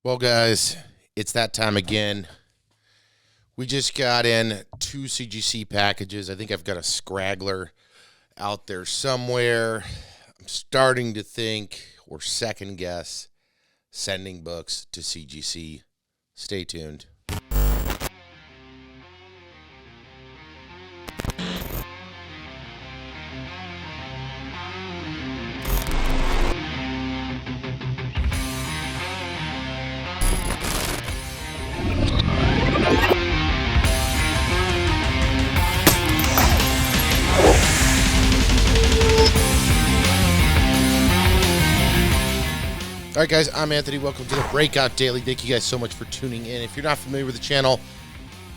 Well, guys, it's that time again. We just got in 2 CGC packages. I think I've got a scraggler out there somewhere. I'm starting to think or second guess sending books to CGC. Stay tuned. All right, guys, I'm Anthony. Welcome to the Breakout Daily. Thank you guys so much for tuning in. If you're not familiar with the channel,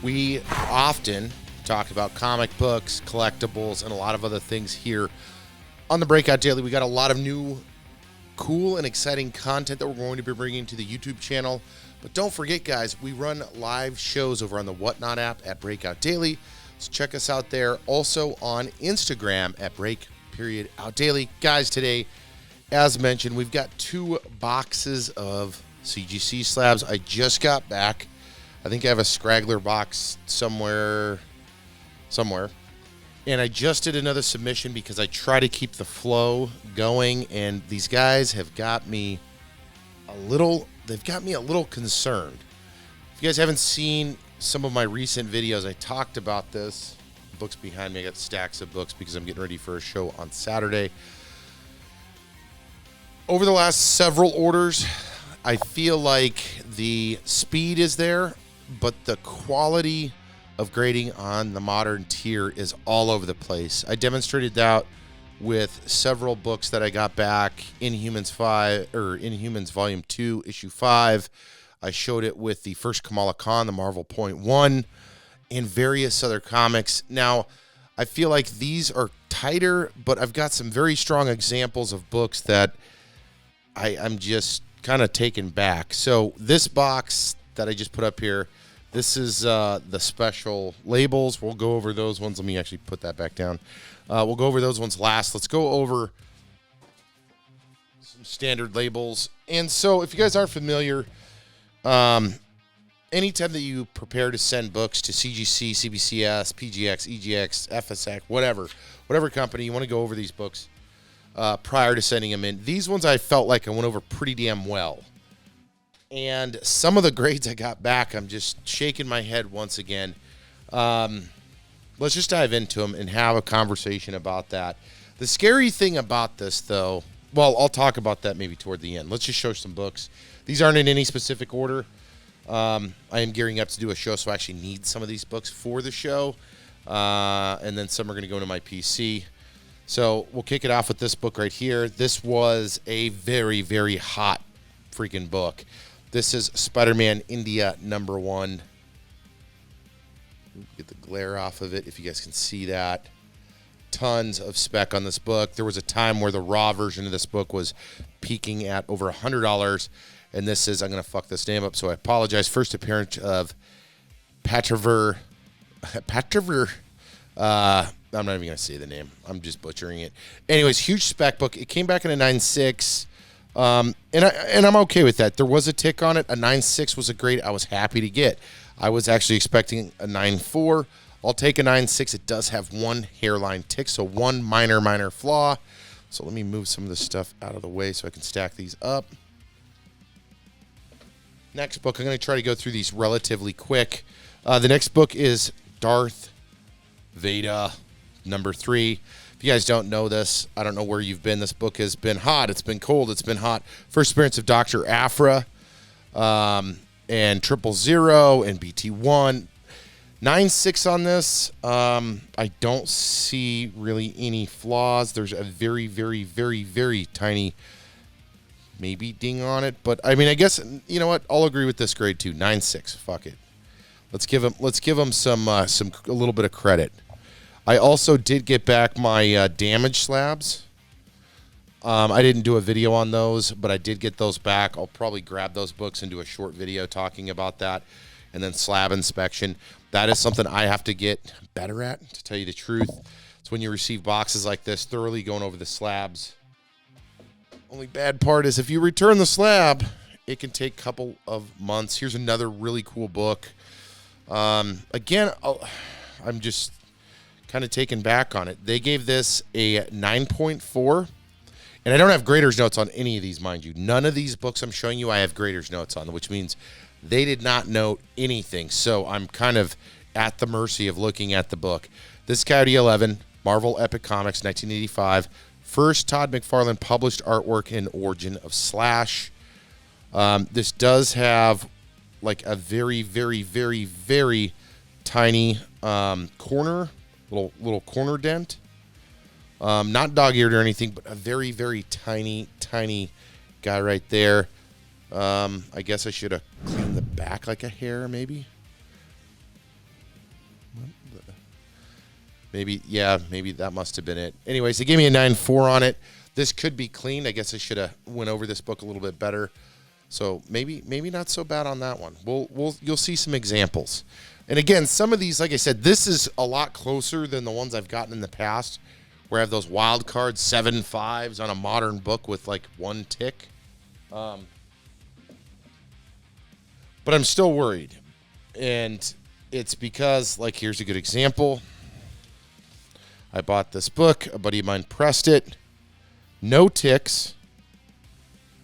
we often talk about comic books, collectibles, and a lot of other things here on the Breakout Daily. We got a lot of new, cool, and exciting content that we're going to be bringing to the YouTube channel. But don't forget, guys, we run live shows over on the Whatnot app at Breakout Daily. So check us out there. Also on Instagram at break_out_daily. Guys, today, as mentioned, we've got 2 boxes of CGC slabs. I just got back. I think I have a scraggler box somewhere. And I just did another submission because I try to keep the flow going, and these guys have got me a little concerned. If you guys haven't seen some of my recent videos, I talked about this. Books behind me. I got stacks of books because I'm getting ready for a show on Saturday. Over the last several orders, I feel like the speed is there, but the quality of grading on the modern tier is all over the place. I demonstrated that with several books that I got back, Inhumans Volume 2, Issue 5. I showed it with the first Kamala Khan, the Marvel .1, and various other comics. Now, I feel like these are tighter, but I've got some very strong examples of books that I'm just kind of taken back. So this box that I just put up here, this is the special labels. We'll go over those ones. Let me actually put that back down. We'll go over those ones last. Let's go over some standard labels. And so if you guys aren't familiar, anytime that you prepare to send books to CGC, CBCS, PGX, EGX, FSX, whatever company, you want to go over these books prior to sending them in. These ones I felt like I went over pretty damn well. And some of the grades I got back, I'm just shaking my head once again. Let's just dive into them and have a conversation about that. The scary thing about this, though, well, I'll talk about that maybe toward the end. Let's just show some books. These aren't in any specific order. I am gearing up to do a show, so I actually need some of these books for the show. And then some are going to go into my PC. So we'll kick it off with this book right here. This was a very, very hot freaking book. This is Spider-Man India #1. Get the glare off of it if you guys can see that. Tons of spec on this book. There was a time where the raw version of this book was peaking at over $100. And this is, I'm going to fuck this name up, so I apologize. First appearance of Patriver. I'm not even going to say the name. I'm just butchering it. Anyways, huge spec book. It came back in a 9.6, and I'm okay with that. There was a tick on it. A 9.6 was a grade I was happy to get. I was actually expecting a 9.4. I'll take a 9.6. It does have one hairline tick, so one minor flaw. So let me move some of this stuff out of the way so I can stack these up. Next book, I'm going to try to go through these relatively quick. The next book is Darth Vader #3. If you guys don't know this, I don't know where you've been. This book has been hot. It's been cold. It's been hot. First appearance of Dr. Aphra and 000 and BT1. 9.6 on this. I don't see really any flaws. There's a very, very, very, very tiny maybe ding on it. But, I mean, I guess, you know what? I'll agree with this grade too. 9.6. Fuck it. Let's give him some a little bit of credit. I also did get back my damage slabs. I didn't do a video on those, but I did get those back. I'll probably grab those books and do a short video talking about that. And then slab inspection. That is something I have to get better at, to tell you the truth. It's when you receive boxes like this, thoroughly going over the slabs. Only bad part is if you return the slab It can take a couple of months. Here's another really cool book. Again, I'm just kind of taken back on it. They gave this a 9.4, and I don't have grader's notes on any of these, mind you. None of these books I'm showing you I have grader's notes on, which means they did not note anything. So I'm kind of at the mercy of looking at the book. This is Coyote 11, Marvel Epic Comics, 1985. First Todd McFarlane published artwork in Origin of Slash. This does have like a very, very, very, very tiny corner, little corner dent. Not dog-eared or anything, but a very, very tiny, tiny guy right there. I guess I should have cleaned the back like a hair, maybe. Maybe that must have been it. Anyways, they gave me a 9.4 on it. This could be cleaned. I guess I should have went over this book a little bit better. So maybe not so bad on that one. You'll see some examples. And again, some of these, like I said, this is a lot closer than the ones I've gotten in the past, where I have those wild cards, 7.5s on a modern book with like one tick. But I'm still worried. And it's because, like, here's a good example. I bought this book. A buddy of mine pressed it. No ticks.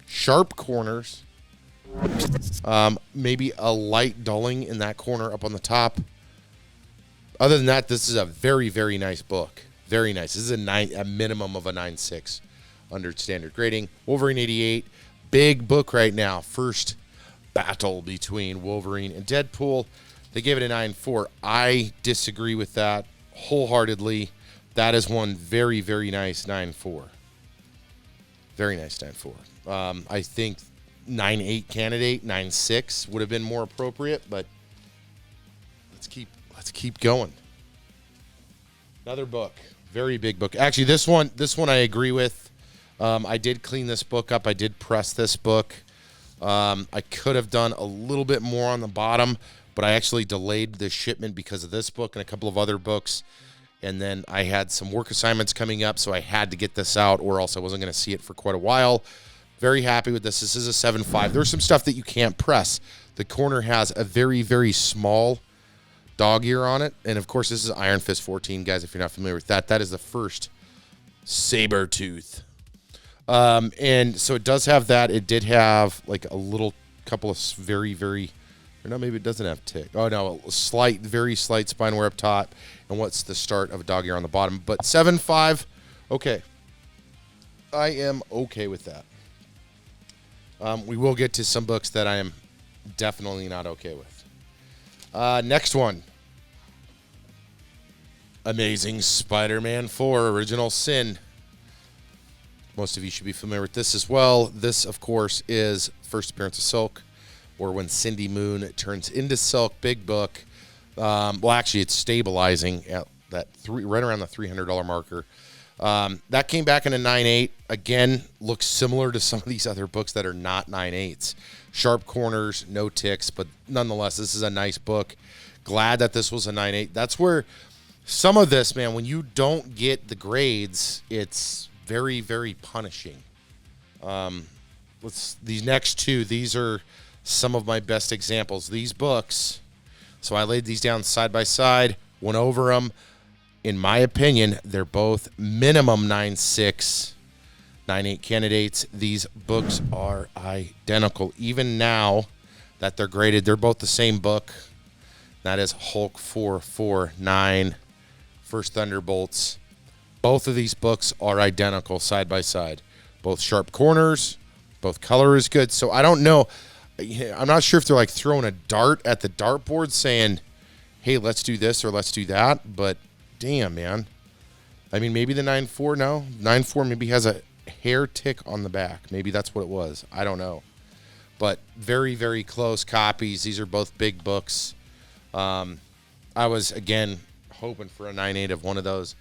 Sharp corners. Maybe a light dulling in that corner up on the top. Other than that, this is a very, very nice book. Very nice. This is a minimum of a 9.6 under standard grading. Wolverine 88. Big book right now. First battle between Wolverine and Deadpool. They gave it a 9.4. I disagree with that wholeheartedly. That is one very, very nice 9.4. Very nice 9.4. I think 9.8 candidate, 9.6 would have been more appropriate, but let's keep going. Another book, very big book. Actually, this one I agree with. I did clean this book up. I did press this book. I could have done a little bit more on the bottom, but I actually delayed the shipment because of this book and a couple of other books. And then I had some work assignments coming up, so I had to get this out, or else I wasn't going to see it for quite a while. Very happy with this. This is a 7.5. There's some stuff that you can't press. The corner has a very, very small dog ear on it. And, of course, this is Iron Fist 14, guys, if you're not familiar with that. That is the first saber tooth. And so it does have that. It did have, like, a little couple of very, very... Or no, maybe it doesn't have tick. Oh, no, a slight, very slight spine wear up top. And what's the start of a dog ear on the bottom. But 7.5, okay. I am okay with that. We will get to some books that I am definitely not okay with. Next one. Amazing Spider-Man 4, Original Sin. Most of you should be familiar with this as well. This, of course, is first appearance of Silk, or when Cindy Moon turns into Silk. Big book. Well, actually, it's stabilizing at that right around the $300 marker. That came back in a 9.8. Again, looks similar to some of these other books that are not 9.8s. Sharp corners, no ticks, but nonetheless, this is a nice book. Glad that this was a 9.8. That's where some of this, man, when you don't get the grades, it's very, very punishing. These next two, these are some of my best examples. These books, so I laid these down side by side, went over them. In my opinion, they're both minimum 9.6, 9.8 candidates. These books are identical. Even now that they're graded, they're both the same book. That is Hulk 449, First Thunderbolts. Both of these books are identical side by side. Both sharp corners, both color is good. So I don't know. I'm not sure if they're like throwing a dart at the dartboard saying, hey, let's do this or let's do that. But damn, man. I mean, maybe the 9.4, no. 9.4 maybe has a hair tick on the back. Maybe that's what it was. I don't know. But very, very close copies. These are both big books. I was, again, hoping for a 9.8 of one of those.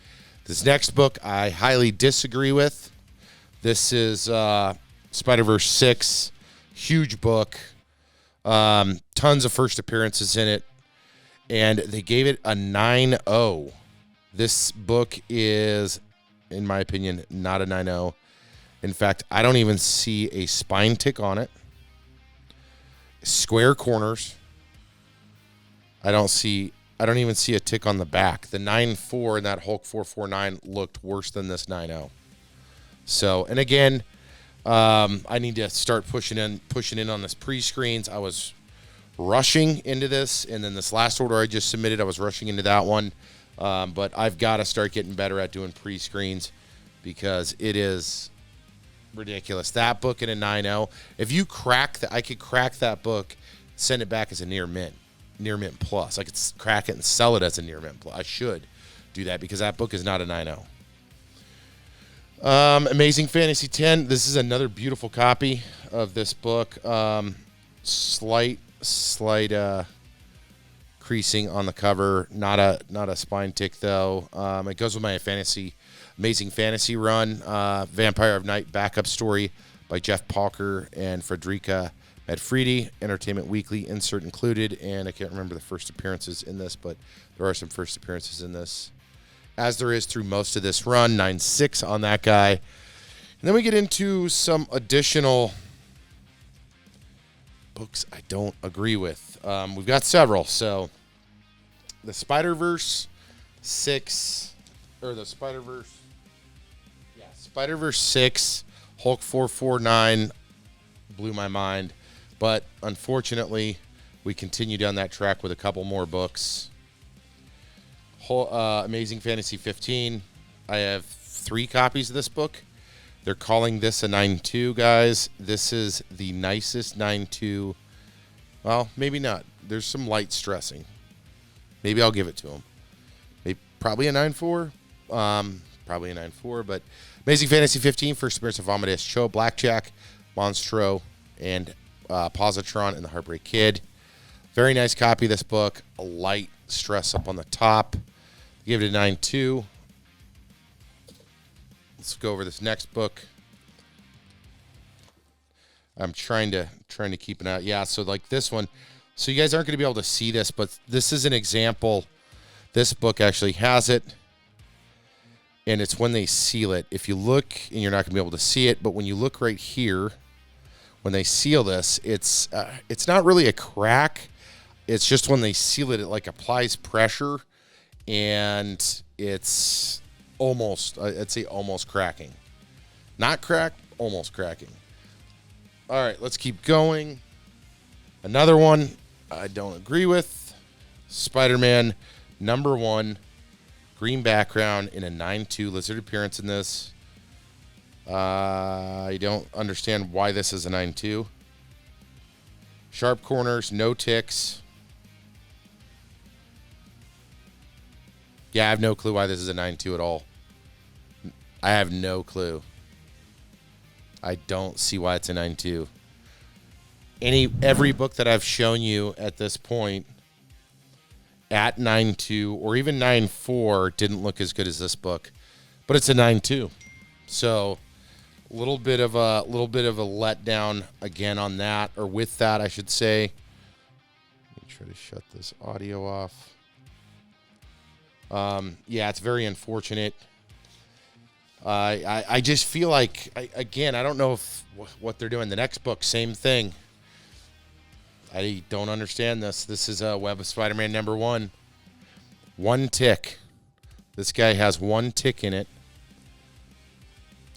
This next book I highly disagree with. This is Spider-Verse 6. Huge book. Tons of first appearances in it. And they gave it a 9.0. This book is, in my opinion, not a 9.0. In fact, I don't even see a spine tick on it. Square corners. I don't even see a tick on the back. The 9.4 and that Hulk 449 looked worse than this 9.0. So, and again, I need to start pushing in on this pre-screens. I was rushing into this, and then this last order I just submitted, I was rushing into that one. But I've got to start getting better at doing pre-screens because it is ridiculous. That book in a 9.0, if you crack that, I could crack that book, send it back as a near mint plus. I could crack it and sell it as a near mint plus. I should do that because that book is not a 9.0. Amazing Fantasy 10. This is another beautiful copy of this book. Slight creasing on the cover. Not a spine tick though. It goes with my Amazing Fantasy run. Vampire of Night backup story by Jeff Palker and Frederica Medfredi. Entertainment Weekly insert included, and I can't remember the first appearances in this, but there are some first appearances in this, as there is through most of this run. 9.6 on that guy. And then we get into some additional books I don't agree with. We've got several. So the Spider-Verse 6, or the Spider-Verse 6, Hulk 449 blew my mind. But unfortunately, we continue down that track with a couple more books. Amazing Fantasy 15. I have 3 copies of this book. They're calling this a 9.2, guys. This is the nicest 9.2. Well, maybe not. There's some light stressing. Maybe I'll give it to them. Probably a 9.4. Probably a 9.4. But Amazing Fantasy 15, first appearance of Amadeus Cho, Blackjack, Monstro, and Positron and the Heartbreak Kid. Very nice copy of this book. A light stress up on the top. Give it a 9.2. Let's go over this next book. I'm trying to keep an eye. Yeah, so like this one. So you guys aren't going to be able to see this, but this is an example. This book actually has it. And it's when they seal it. If you look, and you're not going to be able to see it, but when you look right here, when they seal this, it's not really a crack. It's just when they seal it, it like applies pressure, and it's almost, I'd say almost cracking. Not cracked, almost cracking. All right, let's keep going. Another one I don't agree with. Spider-Man #1, green background in a 9.2 lizard appearance in this. I don't understand why this is a 9.2. Sharp corners, no ticks. Yeah, I have no clue why this is a 9.2 at all. I have no clue. I don't see why it's a 9.2. Every book that I've shown you at this point at 9.2 or even 9.4 didn't look as good as this book, but it's a 9.2. So a little bit of a letdown again on that, or with that, I should say. Let me try to shut this audio off. Yeah, it's very unfortunate. I just feel like, I don't know what they're doing. The next book, same thing. I don't understand this. This is a Web of Spider-Man #1. 1 tick. This guy has 1 tick in it.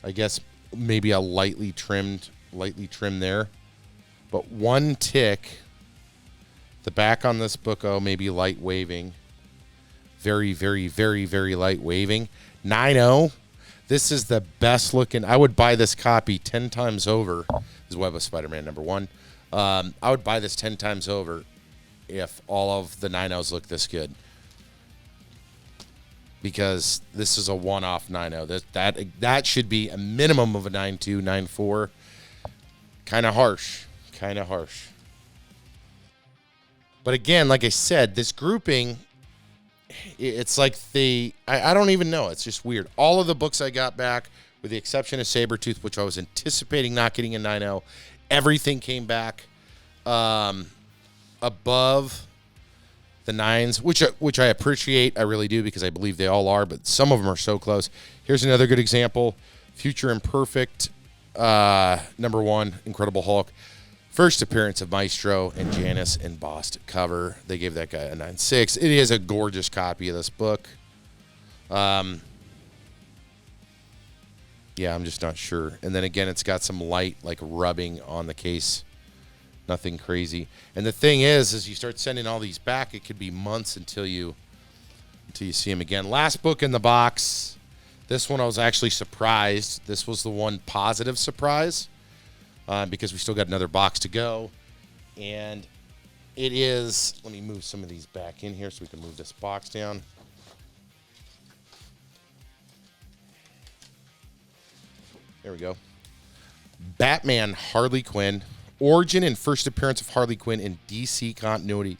I guess maybe a lightly trimmed there. But 1 tick. The back on this book, maybe light waving. Very, very, very, very light waving. 9.0. This is the best looking. I would buy this copy 10 times over. This is Web of Spider-Man #1. I would buy this 10 times over if all of the 9.0s look this good. Because this is a one-off 9.0. That should be a minimum of a 9.2, 9.4. Kind of harsh. But again, like I said, this grouping, it's like I don't even know. It's just weird. All of the books I got back, with the exception of Sabretooth, which I was anticipating not getting a 9.0, everything came back above the 9s, which I appreciate. I really do, because I believe they all are, but some of them are so close. Here's another good example. Future Imperfect, #1, Incredible Hulk. First appearance of Maestro and Janice embossed cover. They gave that guy a 9.6. It is a gorgeous copy of this book. Yeah, I'm just not sure. And then again, it's got some light like rubbing on the case. Nothing crazy. And the thing is you start sending all these back, it could be months until you see them again. Last book in the box. This one I was actually surprised. This was the one positive surprise. Because we still got another box to go. And it is, let me move some of these back in here so we can move this box down. There we go. Batman Harley Quinn. Origin and first appearance of Harley Quinn in DC continuity.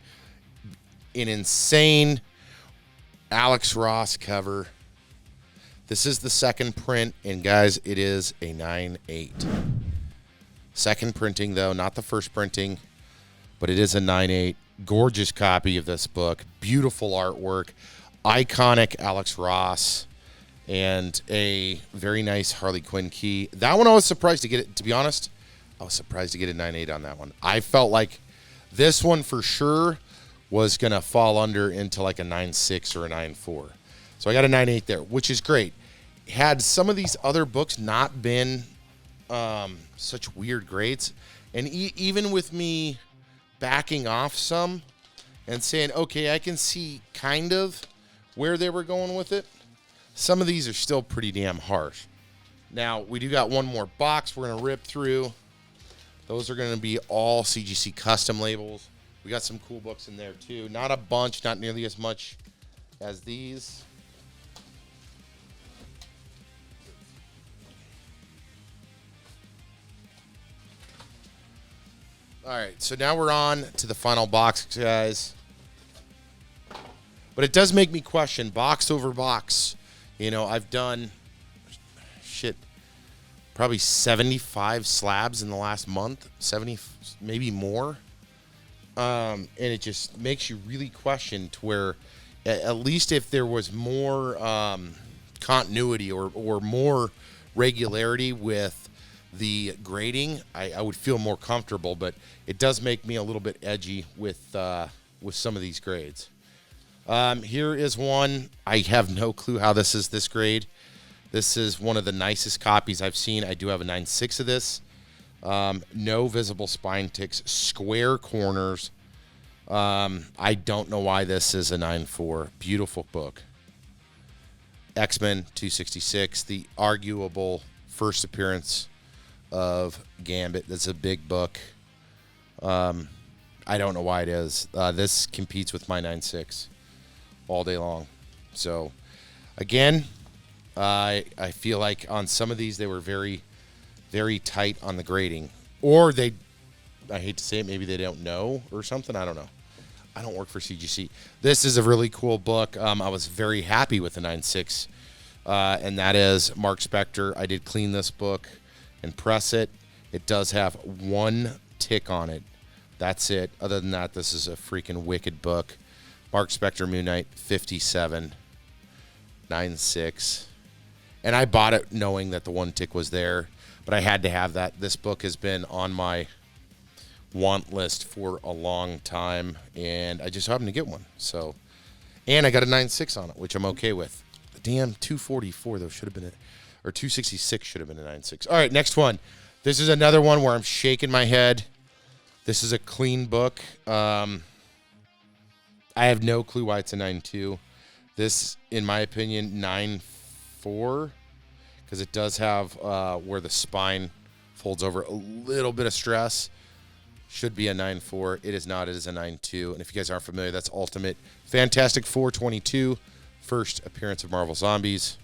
An insane Alex Ross cover. This is the second print, and guys, it is a 9.8. Second printing, though, not the first printing, but it is a 9.8. Gorgeous copy of this book. Beautiful artwork. Iconic Alex Ross. And a very nice Harley Quinn key. That one I was surprised to get it. To be honest, I was surprised to get a 9.8 on that one. I felt like this one for sure was going to fall under into like a 9.6 or a 9.4. So I got a 9.8 there, which is great. Had some of these other books not been such weird grades, and even with me backing off some and saying, okay, I can see kind of where they were going with it, some of these are still pretty damn harsh. Now, we do got one more box we're going to rip through. Those are going to be all CGC custom labels. We got some cool books in there, too. Not a bunch, not nearly as much as these. All right, so now we're on to the final box, guys. But it does make me question box over box. You know, I've done, probably 75 slabs in the last month, 70, maybe more. And it just makes you really question to where, at least if there was more continuity or more regularity with the grading, I would feel more comfortable, but it does make me a little bit edgy with some of these grades. Here is one. I have no clue how this is this grade. This is one of the nicest copies I've seen. I do have a 9.6 of this. No visible spine ticks, square corners. I don't know why this is a 9.4. Beautiful book. X-Men 266, the arguable first appearance of Gambit. That's a big book. I don't know why it is. This competes with my 9.6 all day long. So, again, I feel like on some of these they were very, very tight on the grading. Or I hate to say it, maybe they don't know or something. I don't know. I don't work for CGC. This is a really cool book. I was very happy with the 9.6. And that is Mark Spector. I did clean this book and press it. It does have one tick on it. That's it. Other than that, this is a freaking wicked book. Mark Spector, Moon Knight, 57, 9.6. And I bought it knowing that the one tick was there, but I had to have that. This book has been on my want list for a long time, and I just happened to get one. So, and I got a 9.6 on it, which I'm okay with. The damn 244 though should have been or 266 should have been a 9.6. All right, next one. This is another one where I'm shaking my head. This is a clean book. I have no clue why it's a 9.2. This, in my opinion, 9.4, because it does have where the spine folds over a little bit of stress. Should be a 9.4. It is not. It is a 9.2. And if you guys aren't familiar, that's Ultimate Fantastic 422. First appearance of Marvel Zombies.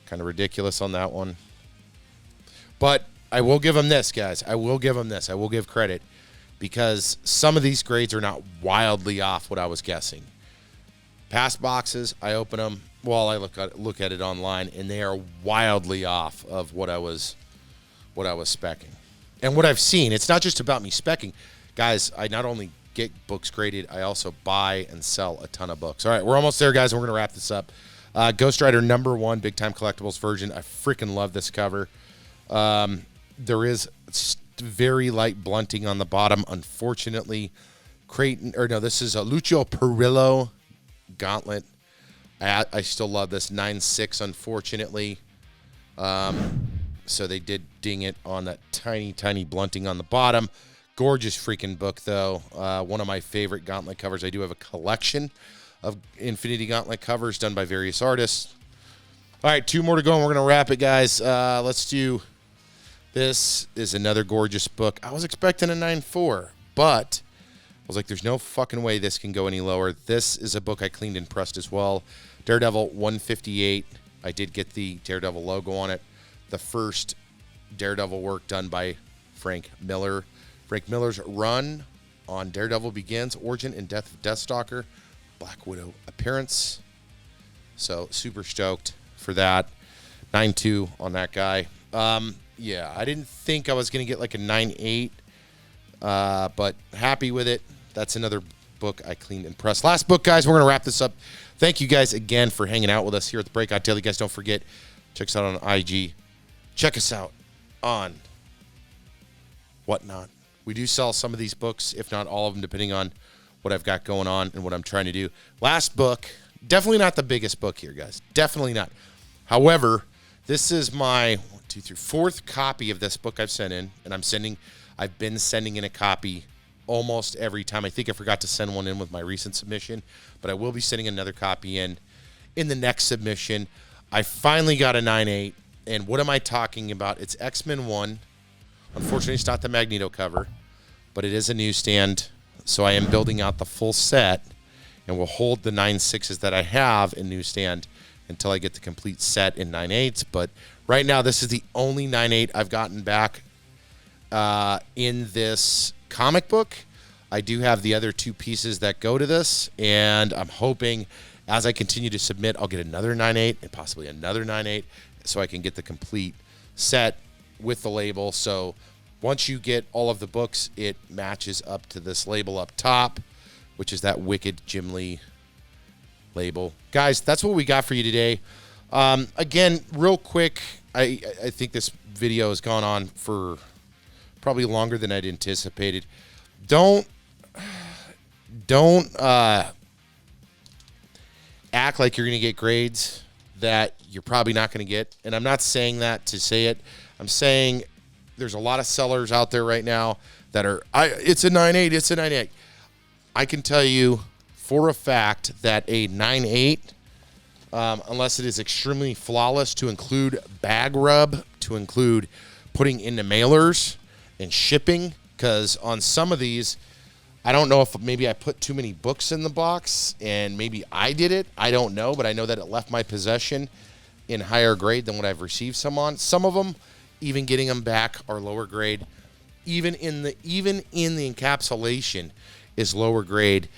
Kind of ridiculous on that one. But I will give them this, guys. I will give them this. I will give credit. Because some of these grades are not wildly off what I was guessing. Past boxes, I open them. Well, I look at it online, and they are wildly off of what I was speccing. And what I've seen, it's not just about me speccing. Guys, I not only get books graded, I also buy and sell a ton of books. All right, we're almost there, guys, and we're going to wrap this up. Ghost Rider #1, Big Time Collectibles version. I freaking love this cover. There is very light blunting on the bottom, unfortunately. This is a Lucio Perillo gauntlet. I still love this 9.6, unfortunately. So they did ding it on that tiny blunting on the bottom. Gorgeous freaking book, though. One of my favorite gauntlet covers. I do have a collection of Infinity Gauntlet covers done by various artists. All right, 2 more to go, and we're going to wrap it, guys. Let's do... This is another gorgeous book. I was expecting a 9.4, but I was like, there's no fucking way this can go any lower. This is a book I cleaned and pressed as well. Daredevil 158. I did get the Daredevil logo on it. The first Daredevil work done by Frank Miller. Frank Miller's run on Daredevil begins, Origin and Death of Deathstalker, Black Widow appearance. So super stoked for that. 9.2 on that guy. Yeah, I didn't think I was going to get like a 9.8, but happy with it. That's another book I cleaned and pressed. Last book, guys, we're going to wrap this up. Thank you guys again for hanging out with us here at the Breakout Daily. Guys, don't forget, check us out on IG. Check us out on Whatnot. We do sell some of these books, if not all of them, depending on what I've got going on and what I'm trying to do. Last book, definitely not the biggest book here, guys. Definitely not. However, this is my 4th copy of this book I've sent in, and I've been sending in a copy almost every time. I think I forgot to send one in with my recent submission, but I will be sending another copy in the next submission. I finally got a 9.8, and what am I talking about? It's X-Men 1. Unfortunately, it's not the Magneto cover, but it is a newsstand, so I am building out the full set, and will hold the 9.6s that I have in newsstand until I get the complete set in 9.8s. But right now, this is the only 9.8 I've gotten back in this comic book. I do have the other 2 pieces that go to this, and I'm hoping as I continue to submit, I'll get another 9.8 and possibly another 9.8 so I can get the complete set with the label. So once you get all of the books, it matches up to this label up top, which is that Wicked Jim Lee label. Guys, that's what we got for you today. Again, real quick, I think this video has gone on for probably longer than I'd anticipated. Don't act like you're going to get grades that you're probably not going to get. And I'm not saying that to say it. I'm saying there's a lot of sellers out there right now that are, it's a 9.8, it's a 9.8. I can tell you for a fact that a 9.8, unless it is extremely flawless, to include bag rub, to include putting into mailers and shipping, because on some of these, I don't know if maybe I put too many books in the box and maybe I did it. I don't know, but I know that it left my possession in higher grade than what I've received some on. Some of them, even getting them back, are lower grade. Even in the encapsulation is lower grade.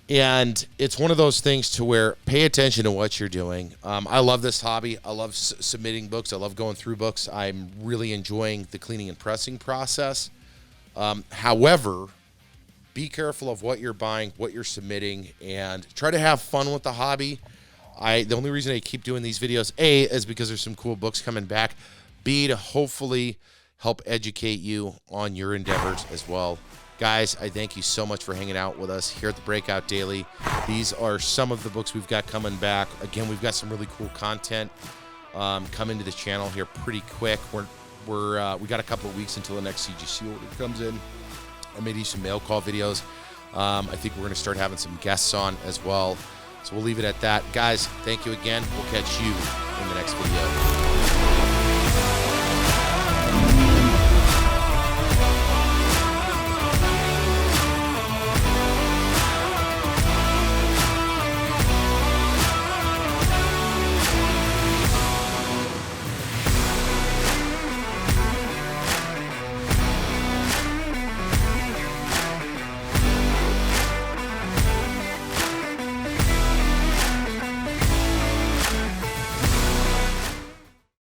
And it's one of those things to where pay attention to what you're doing. I love this hobby. I love submitting books. I love going through books. I'm really enjoying the cleaning and pressing process. However, be careful of what you're buying, what you're submitting, and try to have fun with the hobby. The only reason I keep doing these videos, A, is because there's some cool books coming back. B, to hopefully help educate you on your endeavors as well. Guys, I thank you so much for hanging out with us here at the Breakout Daily. These are some of the books we've got coming back. Again, we've got some really cool content coming to the channel here pretty quick. We got a couple of weeks until the next CGC order comes in. I may do some mail call videos. I think we're going to start having some guests on as well. So we'll leave it at that. Guys, thank you again. We'll catch you in the next video.